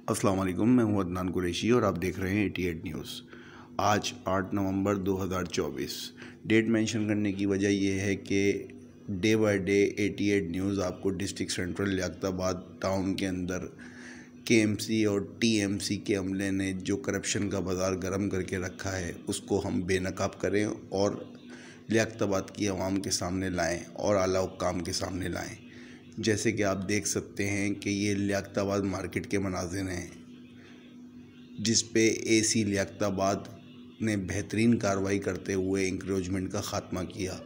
अस्सलाम वालेकुम, मैं हूं अदनान कुरैशी और आप देख रहे हैं 88 न्यूज़। आज 8 नवंबर 2024। डेट मेंशन करने की वजह यह है कि डे बाय डे 88 न्यूज़ आपको डिस्ट्रिक्ट सेंट्रल लियाकताबाद टाउन के अंदर केएमसी और टीएमसी के अमले ने जो करप्शन का बाज़ार गर्म करके रखा है उसको हम बेनकाब करें और लियाकताबाद की आवाम के सामने लाएं और आला हुक्काम के सामने लाएं। जैसे कि आप देख सकते हैं कि ये लियाकताबाद मार्केट के मनाज़िर हैं, जिस पे एसी लियाकताबाद ने बेहतरीन कार्रवाई करते हुए इंक्रोचमेंट का ख़ात्मा किया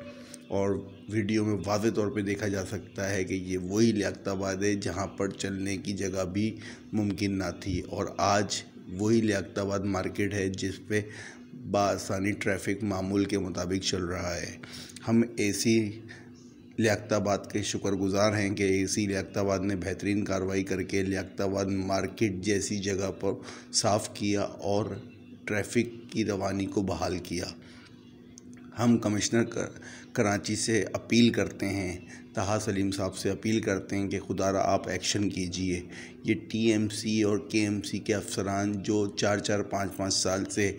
और वीडियो में वाज़े तौर पे देखा जा सकता है कि ये वही लियाकताबाद है जहां पर चलने की जगह भी मुमकिन ना थी और आज वही लियाकताबाद मार्केट है जिस पे बासानी ट्रैफिक मामूल के मुताबिक चल रहा है। हम एसी लियाकताबाद के शुक्रगुज़ार हैं कि एसी लियाकताबाद ने बेहतरीन कार्रवाई करके लियाकताबाद मार्केट जैसी जगह पर साफ़ किया और ट्रैफिक की रवानी को बहाल किया। हम कमिश्नर कराची से अपील करते हैं, ताहा सलीम साहब से अपील करते हैं कि खुदारा आप एक्शन कीजिए। ये टीएमसी और केएमसी के अफसरान जो 4-4, 5-5 साल से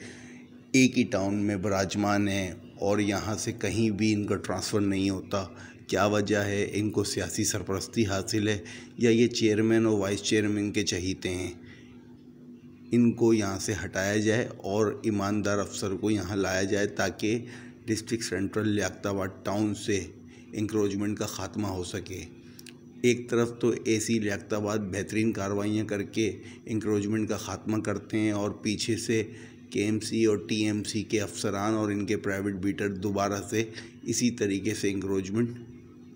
एक ही टाउन में विराजमान हैं और यहाँ से कहीं भी इनका ट्रांसफ़र नहीं होता, क्या वजह है? इनको सियासी सरपरस्ती हासिल है या ये चेयरमैन और वाइस चेयरमैन के चहीते हैं? इनको यहाँ से हटाया जाए और ईमानदार अफसर को यहाँ लाया जाए ताकि डिस्ट्रिक्ट सेंट्रल लियाकताबाद टाउन से इंक्रोचमेंट का ख़ात्मा हो सके। एक तरफ तो एसी लियाकताबाद बेहतरीन कार्रवाइयाँ करके इंक्रोचमेंट का ख़ात्मा करते हैं और पीछे से केएमसी और टीएमसी के अफसरान और इनके प्राइवेट बीटर दोबारा से इसी तरीके से इंक्रोचमेंट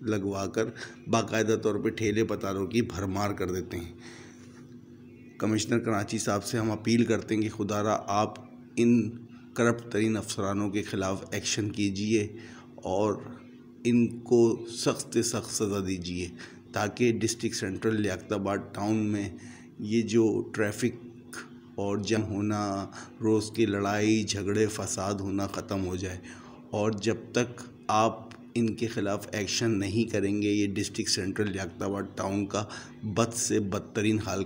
लगवाकर बाकायदा तौर पे ठेले पतारों की भरमार कर देते हैं। कमिश्नर कराची साहब से हम अपील करते हैं कि खुदारा आप इन करप्ट तरीन अफसरानों के ख़िलाफ़ एक्शन कीजिए और इनको सख्त से सख्त सज़ा दीजिए ताकि डिस्ट्रिक्ट सेंट्रल लियाकताबाद टाउन में ये जो ट्रैफिक और जम होना, रोज़ की लड़ाई झगड़े फसाद होना ख़त्म हो जाए। और जब तक आप इनके ख़िलाफ़ एक्शन नहीं करेंगे ये डिस्ट्रिक्ट सेंट्रल लियाकताबाद टाउन का बद से बदतरीन हाल